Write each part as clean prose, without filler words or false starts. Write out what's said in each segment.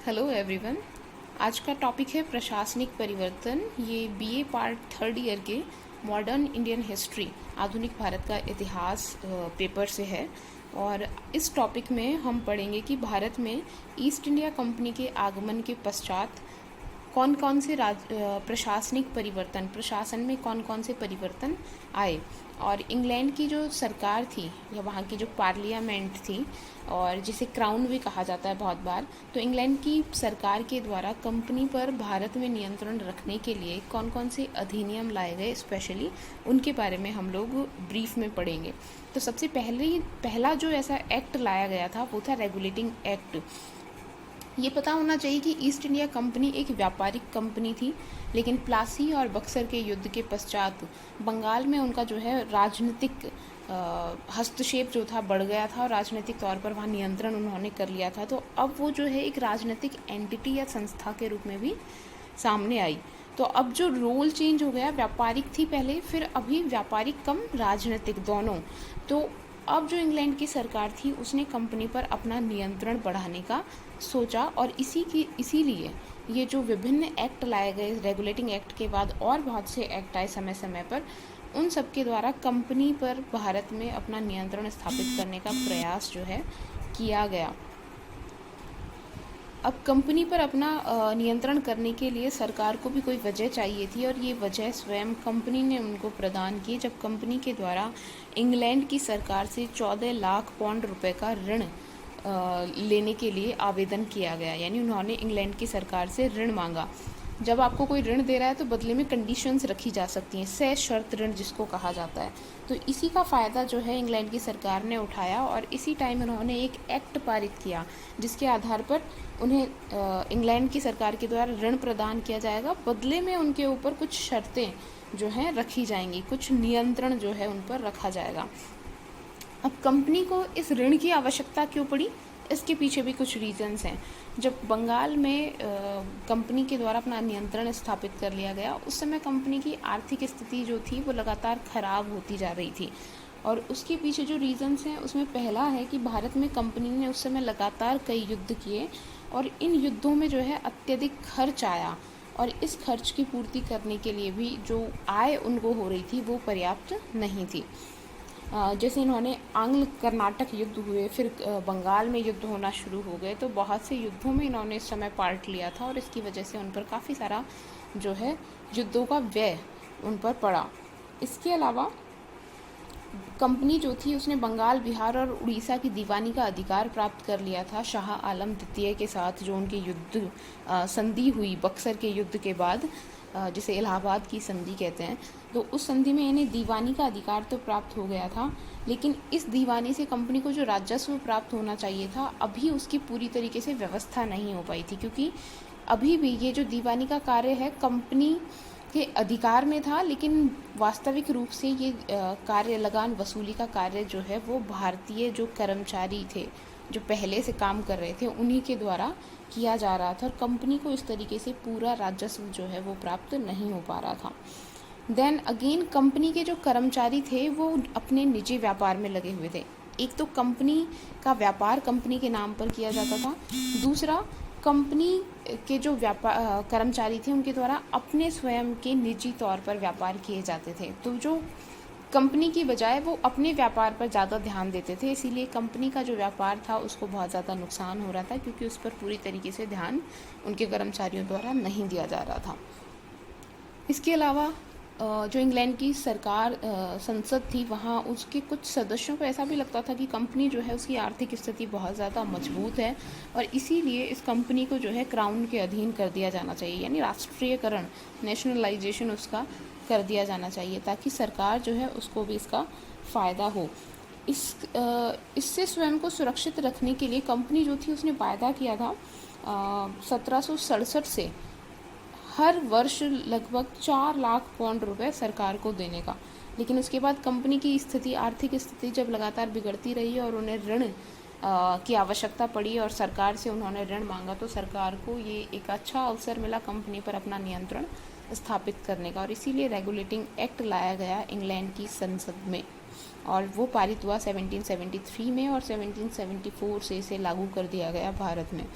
Hello everyone. आज का topic है प्रशासनिक परिवर्तन। ये बीए पार्ट थर्ड ईयर के मॉडर्न इंडियन हिस्ट्री आधुनिक भारत का इतिहास पेपर से है। और इस टॉपिक में हम पढ़ेंगे कि भारत में ईस्ट इंडिया कंपनी के आगमन के पश्चात कौन कौन से प्रशासनिक परिवर्तन, प्रशासन में कौन कौन से परिवर्तन आए। और इंग्लैंड की जो सरकार थी या वहाँ की जो पार्लियामेंट थी, और जिसे क्राउन भी कहा जाता है बहुत बार, तो इंग्लैंड की सरकार के द्वारा कंपनी पर भारत में नियंत्रण रखने के लिए कौन कौन से अधिनियम लाए गए, स्पेशली उनके बारे में हम लोग ब्रीफ में पढ़ेंगे। तो सबसे पहला जो ऐसा एक्ट लाया गया था वो था रेगुलेटिंग एक्ट। ये पता होना चाहिए कि ईस्ट इंडिया कंपनी एक व्यापारिक कंपनी थी, लेकिन प्लासी और बक्सर के युद्ध के पश्चात बंगाल में उनका जो है राजनीतिक हस्तक्षेप जो था बढ़ गया था और राजनीतिक तौर पर वहाँ नियंत्रण उन्होंने कर लिया था। तो अब वो जो है एक राजनीतिक एंटिटी या संस्था के रूप में भी सामने आई। तो अब जो रोल चेंज हो गया, व्यापारिक थी पहले, फिर अभी व्यापारिक कम राजनीतिक दोनों। तो अब जो इंग्लैंड की सरकार थी उसने कंपनी पर अपना नियंत्रण बढ़ाने का सोचा, और इसीलिए ये जो विभिन्न एक्ट लाए गए रेगुलेटिंग एक्ट के बाद, और बहुत से एक्ट आए समय समय पर, उन सब के द्वारा कंपनी पर भारत में अपना नियंत्रण स्थापित करने का प्रयास जो है किया गया। अब कंपनी पर अपना नियंत्रण करने के लिए सरकार को भी कोई वजह चाहिए थी, और ये वजह स्वयं कंपनी ने उनको प्रदान की जब कंपनी के द्वारा इंग्लैंड की सरकार से 14 लाख पाउंड रुपए का ऋण लेने के लिए आवेदन किया गया। यानी उन्होंने इंग्लैंड की सरकार से ऋण मांगा। जब आपको कोई ऋण दे रहा है तो बदले में कंडीशंस रखी जा सकती हैं, सशर्त ऋण जिसको कहा जाता है। तो इसी का फ़ायदा जो है इंग्लैंड की सरकार ने उठाया, और इसी टाइम उन्होंने एक एक्ट पारित किया जिसके आधार पर उन्हें इंग्लैंड की सरकार के द्वारा ऋण प्रदान किया जाएगा। बदले में उनके ऊपर कुछ शर्तें जो हैं रखी जाएंगी, कुछ नियंत्रण जो है उन पर रखा जाएगा। अब कंपनी को इस ऋण की आवश्यकता क्यों पड़ी, इसके पीछे भी कुछ रीजंस हैं। जब बंगाल में कंपनी के द्वारा अपना नियंत्रण स्थापित कर लिया गया, उस समय कंपनी की आर्थिक स्थिति जो थी वो लगातार ख़राब होती जा रही थी। और उसके पीछे जो रीजंस हैं उसमें पहला है कि भारत में कंपनी ने उस समय लगातार कई युद्ध किए, और इन युद्धों में जो है अत्यधिक खर्च आया, और इस खर्च की पूर्ति करने के लिए भी जो आय उनको हो रही थी वो पर्याप्त नहीं थी। जैसे इन्होंने आंग्ल कर्नाटक युद्ध हुए, फिर बंगाल में युद्ध होना शुरू हो गए, तो बहुत से युद्धों में इन्होंने इस समय पार्ट लिया था, और इसकी वजह से उन पर काफ़ी सारा जो है युद्धों का व्यय उन पर पड़ा। इसके अलावा कंपनी जो थी उसने बंगाल, बिहार और उड़ीसा की दीवानी का अधिकार प्राप्त कर लिया था शाह आलम द्वितीय के साथ, जो उनके युद्ध संधि हुई बक्सर के युद्ध के बाद, जिसे इलाहाबाद की संधि कहते हैं। तो उस संधि में इन्हें दीवानी का अधिकार तो प्राप्त हो गया था, लेकिन इस दीवानी से कंपनी को जो राजस्व प्राप्त होना चाहिए था, अभी उसकी पूरी तरीके से व्यवस्था नहीं हो पाई थी, क्योंकि अभी भी ये जो दीवानी का कार्य है कंपनी के अधिकार में था, लेकिन वास्तविक रूप से ये कार्य, लगान वसूली का कार्य जो है वो भारतीय जो कर्मचारी थे जो पहले से काम कर रहे थे उन्हीं के द्वारा किया जा रहा था, और कंपनी को इस तरीके से पूरा राजस्व जो है वो प्राप्त नहीं हो पा रहा था। देन अगेन कंपनी के जो कर्मचारी थे वो अपने निजी व्यापार में लगे हुए थे। एक तो कंपनी का व्यापार कंपनी के नाम पर किया जाता था, दूसरा कंपनी के जो कर्मचारी थे उनके द्वारा अपने स्वयं के निजी तौर पर व्यापार किए जाते थे। तो जो कंपनी की बजाय वो अपने व्यापार पर ज़्यादा ध्यान देते थे, इसीलिए कंपनी का जो व्यापार था उसको बहुत ज़्यादा नुकसान हो रहा था, क्योंकि उस पर पूरी तरीके से ध्यान उनके कर्मचारियों द्वारा नहीं दिया जा रहा था। इसके अलावा जो इंग्लैंड की सरकार संसद थी, वहाँ उसके कुछ सदस्यों को ऐसा भी लगता था कि कंपनी जो है उसकी आर्थिक स्थिति बहुत ज़्यादा मजबूत है, और इसीलिए इस कंपनी को जो है क्राउन के अधीन कर दिया जाना चाहिए, यानी राष्ट्रीयकरण, नेशनलाइजेशन उसका कर दिया जाना चाहिए, ताकि सरकार जो है उसको भी इसका फ़ायदा हो। इससे स्वयं को सुरक्षित रखने के लिए कंपनी जो थी उसने वायदा किया था 1767 से हर वर्ष लगभग 4 लाख पाउंड रुपए सरकार को देने का। लेकिन उसके बाद कंपनी की स्थिति, आर्थिक स्थिति जब लगातार बिगड़ती रही और उन्हें ऋण की आवश्यकता पड़ी और सरकार से उन्होंने ऋण मांगा, तो सरकार को ये एक अच्छा अवसर मिला कंपनी पर अपना नियंत्रण स्थापित करने का, और इसीलिए रेगुलेटिंग एक्ट लाया गया इंग्लैंड की संसद में, और वो पारित हुआ 1773 में, और 1774 से इसे लागू कर दिया गया भारत में।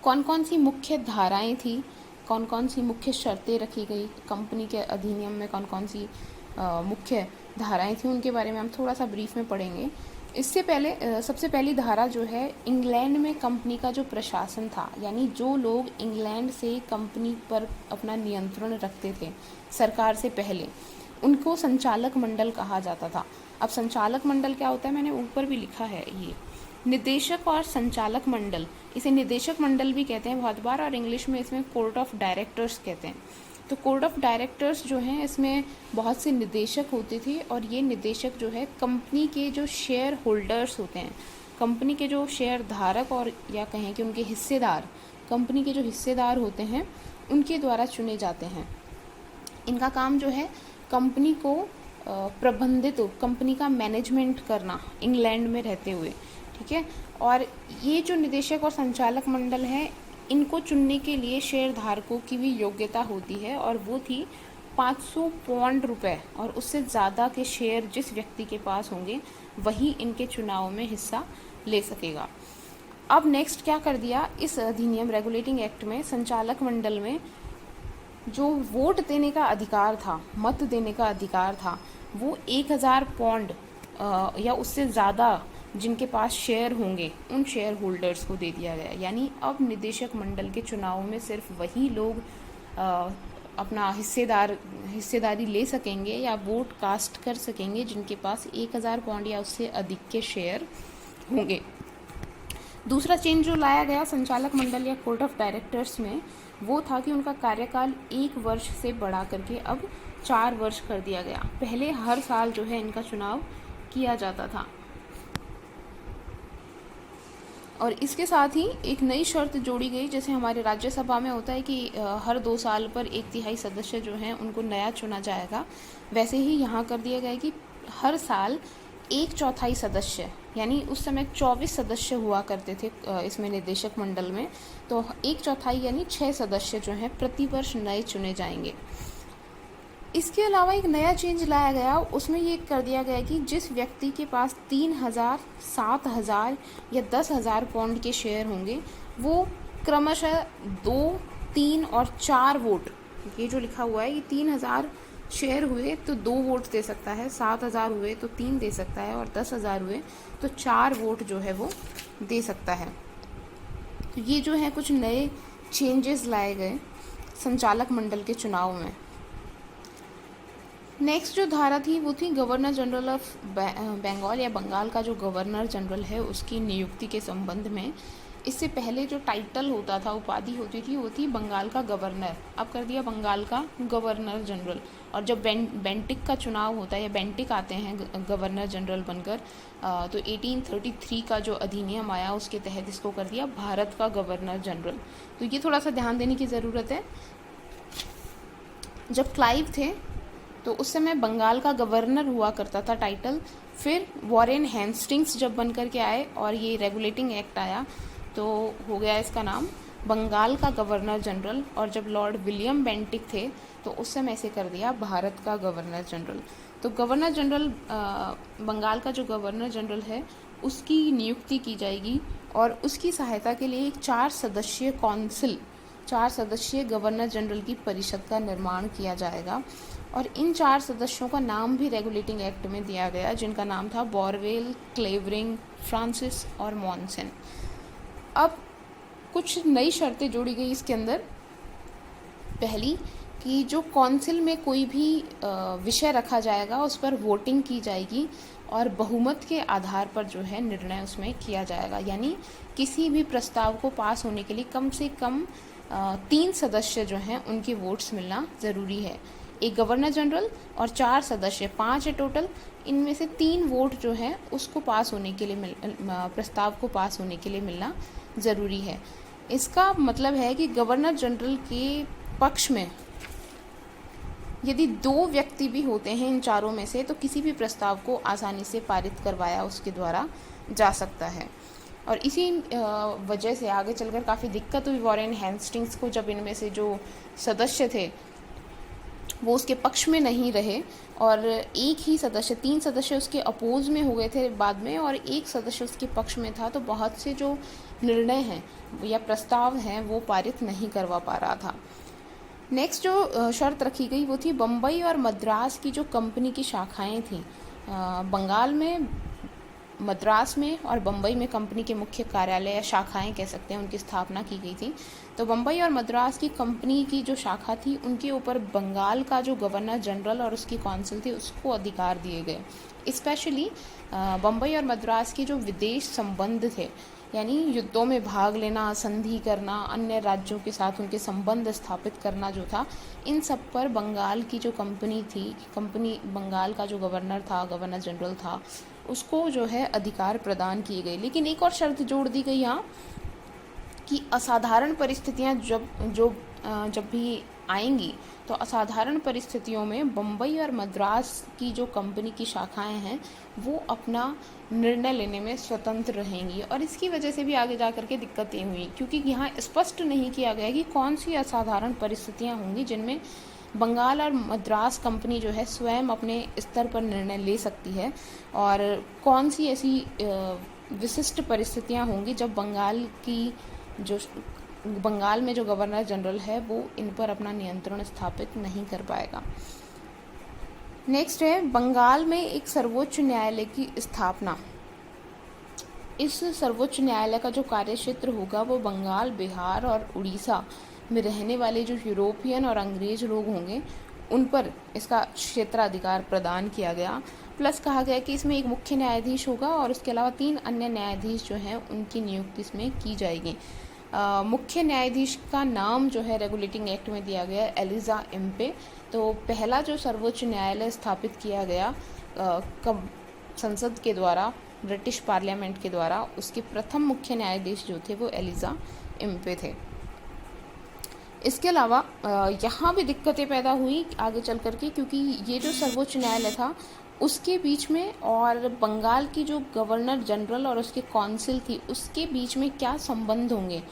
कौन कौन सी मुख्य धाराएं थी, कौन कौन सी मुख्य शर्तें रखी गई कंपनी के अधिनियम में, कौन कौन सी मुख्य धाराएं थी, उनके बारे में हम थोड़ा सा ब्रीफ में पढ़ेंगे। इससे पहले सबसे पहली धारा जो है, इंग्लैंड में कंपनी का जो प्रशासन था, यानी जो लोग इंग्लैंड से कंपनी पर अपना नियंत्रण रखते थे सरकार से पहले, उनको संचालक मंडल कहा जाता था। अब संचालक मंडल क्या होता है, मैंने ऊपर भी लिखा है, ये निदेशक और संचालक मंडल, इसे निदेशक मंडल भी कहते हैं बहुत बार, और इंग्लिश में इसमें कोर्ट ऑफ डायरेक्टर्स कहते हैं। तो कोर्ट ऑफ डायरेक्टर्स जो हैं, इसमें बहुत से निदेशक होते थे, और ये निदेशक जो है कंपनी के जो शेयर होल्डर्स होते हैं, कंपनी के जो शेयर धारक, और या कहें कि उनके हिस्सेदार, कंपनी के जो हिस्सेदार होते हैं, उनके द्वारा चुने जाते हैं। इनका काम जो है कंपनी को प्रबंधित, कंपनी का मैनेजमेंट करना इंग्लैंड में रहते हुए, ठीक है। और ये जो निदेशक और संचालक मंडल है, इनको चुनने के लिए शेयर धारकों की भी योग्यता होती है, और वो थी 500 पौंड रुपए, और उससे ज़्यादा के शेयर जिस व्यक्ति के पास होंगे वही इनके चुनाव में हिस्सा ले सकेगा। अब नेक्स्ट क्या कर दिया, इस अधिनियम रेगुलेटिंग एक्ट में संचालक मंडल में जो वोट देने का अधिकार था, मत देने का अधिकार था, वो 1000 पौंड या उससे ज़्यादा जिनके पास शेयर होंगे उन शेयर होल्डर्स को दे दिया गया। यानी अब निदेशक मंडल के चुनाव में सिर्फ वही लोग अपना हिस्सेदारी ले सकेंगे या वोट कास्ट कर सकेंगे जिनके पास 1000 पौंड या उससे अधिक के शेयर होंगे। दूसरा चेंज जो लाया गया संचालक मंडल या कोर्ट ऑफ डायरेक्टर्स में, वो था कि उनका कार्यकाल 1 वर्ष से बढ़ा करके अब 4 वर्ष कर दिया गया। पहले हर साल जो है इनका चुनाव किया जाता था। और इसके साथ ही एक नई शर्त जोड़ी गई, जैसे हमारे राज्यसभा में होता है कि हर 2 साल पर 1/3 सदस्य जो हैं उनको नया चुना जाएगा, वैसे ही यहाँ कर दिया गया कि हर साल 1/4 सदस्य, यानी उस समय 24 सदस्य हुआ करते थे इसमें निदेशक मंडल में, तो 1/4 यानी 6 सदस्य जो हैं प्रतिवर्ष नए चुने जाएंगे। इसके अलावा एक नया चेंज लाया गया, उसमें ये कर दिया गया कि जिस व्यक्ति के पास 3000, 7000 या 10,000 पौंड के शेयर होंगे, वो क्रमशः 2, 3 और 4 वोट, ये जो लिखा हुआ है, ये 3000 शेयर हुए तो 2 वोट दे सकता है, 7000 हुए तो 3 दे सकता है, और 10,000 हुए तो 4 वोट जो है वो दे सकता है। तो ये जो है कुछ नए चेंजेस लाए गए संचालक मंडल के चुनाव में। नेक्स्ट जो धारा थी वो थी गवर्नर जनरल ऑफ बंगाल, या बंगाल का जो गवर्नर जनरल है उसकी नियुक्ति के संबंध में। इससे पहले जो टाइटल होता था, उपाधि होती थी, वो थी बंगाल का गवर्नर, अब कर दिया बंगाल का गवर्नर जनरल। और जब बेंटिक का चुनाव होता है या बेंटिक आते हैं गवर्नर जनरल बनकर, तो 1833 का जो अधिनियम आया उसके तहत इसको कर दिया भारत का गवर्नर जनरल। तो ये थोड़ा सा ध्यान देने की ज़रूरत है। जब क्लाइव थे तो उस समय बंगाल का गवर्नर हुआ करता था टाइटल, फिर वॉरेन हेस्टिंग्स जब बन कर के आए और ये रेगुलेटिंग एक्ट आया तो हो गया इसका नाम बंगाल का गवर्नर जनरल। और जब लॉर्ड विलियम बेंटिक थे तो उस समय इसे कर दिया भारत का गवर्नर जनरल। तो गवर्नर जनरल, बंगाल का जो गवर्नर जनरल है उसकी नियुक्ति की जाएगी, और उसकी सहायता के लिए एक 4 सदस्यीय काउंसिल, 4 सदस्यीय गवर्नर जनरल की परिषद का निर्माण किया जाएगा। और इन 4 सदस्यों का नाम भी रेगुलेटिंग एक्ट में दिया गया, जिनका नाम था बॉरवेल, क्लेवरिंग, फ्रांसिस और मॉनसन। अब कुछ नई शर्तें जोड़ी गई इसके अंदर। पहली कि जो काउंसिल में कोई भी विषय रखा जाएगा उस पर वोटिंग की जाएगी, और बहुमत के आधार पर जो है निर्णय उसमें किया जाएगा। यानी किसी भी प्रस्ताव को पास होने के लिए कम से कम 3 सदस्य जो हैं उनके वोट्स मिलना ज़रूरी है। एक गवर्नर जनरल और 4 सदस्य, 5 है टोटल, इनमें से 3 वोट जो है उसको पास होने के लिए प्रस्ताव को पास होने के लिए मिलना ज़रूरी है। इसका मतलब है कि गवर्नर जनरल के पक्ष में यदि 2 व्यक्ति भी होते हैं इन चारों में से, तो किसी भी प्रस्ताव को आसानी से पारित करवाया उसके द्वारा जा सकता है। और इसी वजह से आगे चलकर काफ़ी दिक्कत हुई वॉरेन हेस्टिंग्स को, जब इनमें से जो सदस्य थे वो उसके पक्ष में नहीं रहे, और एक ही सदस्य, 3 सदस्य उसके अपोज में हो गए थे बाद में, और एक सदस्य उसके पक्ष में था। तो बहुत से जो निर्णय हैं या प्रस्ताव हैं वो पारित नहीं करवा पा रहा था। नेक्स्ट जो शर्त रखी गई वो थी बम्बई और मद्रास की जो कंपनी की शाखाएं थी, बंगाल में, मद्रास में और बम्बई में कंपनी के मुख्य कार्यालय या शाखाएं कह सकते हैं, उनकी स्थापना की गई थी। तो बम्बई और मद्रास की कंपनी की जो शाखा थी उनके ऊपर बंगाल का जो गवर्नर जनरल और उसकी काउंसिल थी उसको अधिकार दिए गए। स्पेशली बम्बई और मद्रास के जो विदेश संबंध थे, यानी युद्धों में भाग लेना, संधि करना, अन्य राज्यों के साथ उनके संबंध स्थापित करना जो था, इन सब पर बंगाल की जो कंपनी थी, बंगाल का जो गवर्नर था, गवर्नर जनरल था, उसको जो है अधिकार प्रदान किए गए। लेकिन एक और शर्त जोड़ दी गई यहाँ कि असाधारण परिस्थितियाँ जब भी आएंगी तो असाधारण परिस्थितियों में बम्बई और मद्रास की जो कंपनी की शाखाएं हैं वो अपना निर्णय लेने में स्वतंत्र रहेंगी। और इसकी वजह से भी आगे जा कर के दिक्कतें हुई, क्योंकि यहाँ स्पष्ट नहीं किया गया कि कौन सी असाधारण परिस्थितियाँ होंगी जिनमें बंगाल और मद्रास कंपनी जो है स्वयं अपने स्तर पर निर्णय ले सकती है, और कौन सी ऐसी विशिष्ट परिस्थितियाँ होंगी जब बंगाल में जो गवर्नर जनरल है वो इन पर अपना नियंत्रण स्थापित नहीं कर पाएगा। नेक्स्ट है बंगाल में एक सर्वोच्च न्यायालय की स्थापना। इस सर्वोच्च न्यायालय का जो कार्यक्षेत्र होगा वो बंगाल, बिहार और उड़ीसा में रहने वाले जो यूरोपियन और अंग्रेज लोग होंगे उन पर इसका क्षेत्राधिकार प्रदान किया गया। प्लस कहा गया कि इसमें एक मुख्य न्यायाधीश होगा और उसके अलावा 3 अन्य न्यायाधीश जो हैं उनकी नियुक्ति इसमें की जाएगी। मुख्य न्यायाधीश का नाम जो है रेगुलेटिंग एक्ट में दिया गया है एलिजा इम्पे। तो पहला जो सर्वोच्च न्यायालय स्थापित किया गया संसद के द्वारा, ब्रिटिश पार्लियामेंट के द्वारा, उसके प्रथम मुख्य न्यायाधीश जो थे वो एलिजा इम्पे थे। इसके अलावा यहाँ भी दिक्कतें पैदा हुई आगे चल करके, क्योंकि ये जो सर्वोच्च न्यायालय था उसके बीच में और बंगाल की जो गवर्नर जनरल और उसकी काउंसिल थी उसके बीच में क्या संबंध होंगे,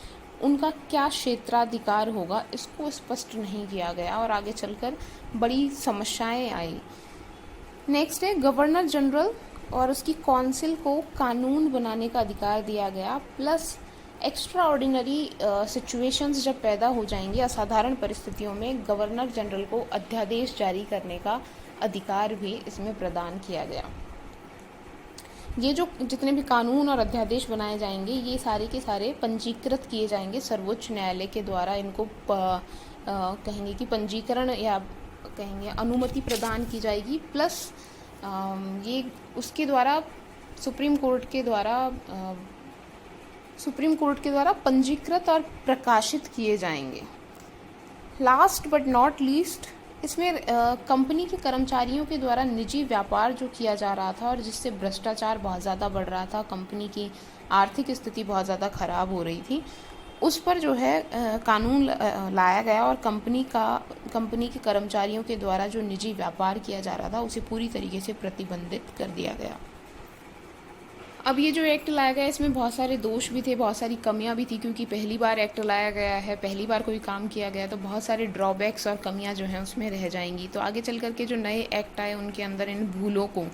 उनका क्या क्षेत्राधिकार होगा, इसको स्पष्ट नहीं किया गया और आगे चलकर बड़ी समस्याएं आई। नेक्स्ट है गवर्नर जनरल और उसकी काउंसिल को कानून बनाने का अधिकार दिया गया। प्लस एक्स्ट्रा ऑर्डिनरी सिचुएशंस जब पैदा हो जाएंगी, असाधारण परिस्थितियों में गवर्नर जनरल को अध्यादेश जारी करने का अधिकार भी इसमें प्रदान किया गया। ये जो जितने भी कानून और अध्यादेश बनाए जाएंगे ये सारे के सारे पंजीकृत किए जाएंगे सर्वोच्च न्यायालय के द्वारा। इनको कहेंगे कि पंजीकरण या कहेंगे अनुमति प्रदान की जाएगी। प्लस ये उसके द्वारा सुप्रीम कोर्ट के द्वारा पंजीकृत और प्रकाशित किए जाएंगे। लास्ट बट नॉट लीस्ट, इसमें कंपनी के कर्मचारियों के द्वारा निजी व्यापार जो किया जा रहा था और जिससे भ्रष्टाचार बहुत ज़्यादा बढ़ रहा था, कंपनी की आर्थिक स्थिति बहुत ज़्यादा ख़राब हो रही थी, उस पर जो है कानून लाया गया और कंपनी के कर्मचारियों के द्वारा जो निजी व्यापार किया जा रहा था उसे पूरी तरीके से प्रतिबंधित कर दिया गया। अब ये जो एक्ट लाया गया इसमें बहुत सारे दोष भी थे, बहुत सारी कमियां भी थी, क्योंकि पहली बार एक्ट लाया गया है, पहली बार कोई काम किया गया, तो बहुत सारे ड्रॉबैक्स और कमियां जो हैं उसमें रह जाएंगी। तो आगे चल करके जो नए एक्ट आए उनके अंदर इन भूलों को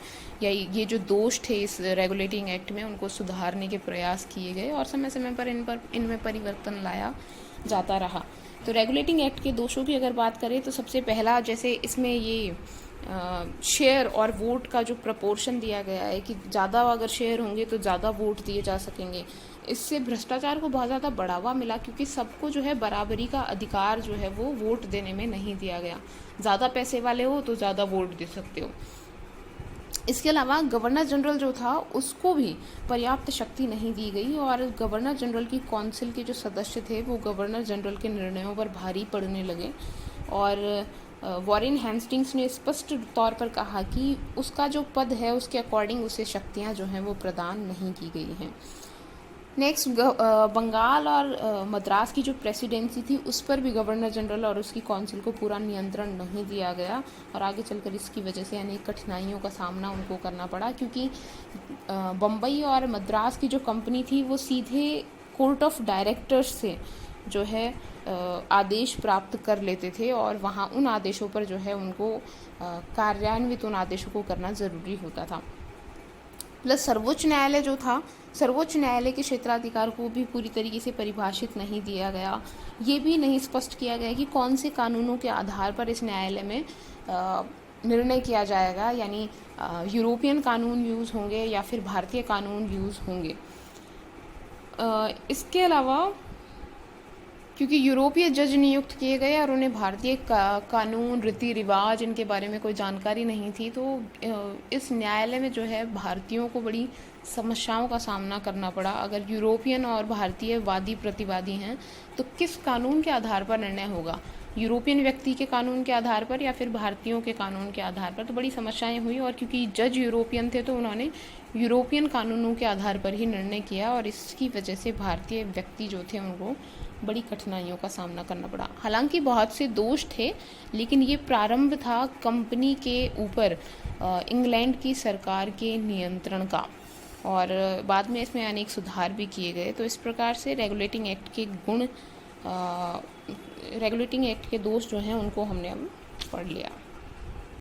या ये जो दोष थे इस रेगुलेटिंग एक्ट में उनको सुधारने के प्रयास किए गए और समय समय पर इनमें परिवर्तन लाया जाता रहा। तो रेगुलेटिंग एक्ट के दोषों की अगर बात करें तो सबसे पहला, जैसे इसमें ये शेयर और वोट का जो प्रपोर्शन दिया गया है कि ज़्यादा अगर शेयर होंगे तो ज़्यादा वोट दिए जा सकेंगे, इससे भ्रष्टाचार को बहुत ज़्यादा बढ़ावा मिला, क्योंकि सबको जो है बराबरी का अधिकार जो है वो वोट देने में नहीं दिया गया। ज़्यादा पैसे वाले हो तो ज़्यादा वोट दे सकते हो। इसके अलावा गवर्नर जनरल जो था उसको भी पर्याप्त शक्ति नहीं दी गई और गवर्नर जनरल की काउंसिल के जो सदस्य थे वो गवर्नर जनरल के निर्णयों पर भारी पड़ने लगे और वॉरेन हेस्टिंग्स ने स्पष्ट तौर पर कहा कि उसका जो पद है उसके अकॉर्डिंग उसे शक्तियां जो हैं वो प्रदान नहीं की गई हैं। नेक्स्ट, बंगाल और मद्रास की जो प्रेसिडेंसी थी उस पर भी गवर्नर जनरल और उसकी काउंसिल को पूरा नियंत्रण नहीं दिया गया और आगे चलकर इसकी वजह से अनेक कठिनाइयों का सामना उनको करना पड़ा, क्योंकि बम्बई और मद्रास की जो कंपनी थी वो सीधे कोर्ट ऑफ डायरेक्टर्स से जो है आदेश प्राप्त कर लेते थे और वहाँ उन आदेशों पर जो है उनको कार्यान्वित उन आदेशों को करना ज़रूरी होता था। प्लस सर्वोच्च न्यायालय जो था, सर्वोच्च न्यायालय के क्षेत्राधिकार को भी पूरी तरीके से परिभाषित नहीं दिया गया। ये भी नहीं स्पष्ट किया गया कि कौन से कानूनों के आधार पर इस न्यायालय में निर्णय किया जाएगा, यानी यूरोपियन कानून यूज़ होंगे या फिर भारतीय कानून यूज़ होंगे। इसके अलावा क्योंकि यूरोपीय जज नियुक्त किए गए और उन्हें भारतीय कानून, रीति रिवाज, इनके बारे में कोई जानकारी नहीं थी, तो इस न्यायालय में जो है भारतीयों को बड़ी समस्याओं का सामना करना पड़ा। अगर यूरोपियन और भारतीय वादी प्रतिवादी हैं तो किस कानून के आधार पर निर्णय होगा, यूरोपियन व्यक्ति के कानून के आधार पर या फिर भारतीयों के कानून के आधार पर। तो बड़ी समस्याएं हुई और क्योंकि जज यूरोपियन थे तो उन्होंने यूरोपियन कानूनों के आधार पर ही निर्णय किया और इसकी वजह से भारतीय व्यक्ति जो थे उनको बड़ी कठिनाइयों का सामना करना पड़ा। हालांकि बहुत से दोष थे, लेकिन ये प्रारंभ था कंपनी के ऊपर इंग्लैंड की सरकार के नियंत्रण का, और बाद में इसमें अनेक सुधार भी किए गए। तो इस प्रकार से रेगुलेटिंग एक्ट के दोष जो हैं उनको हमने अब पढ़ लिया।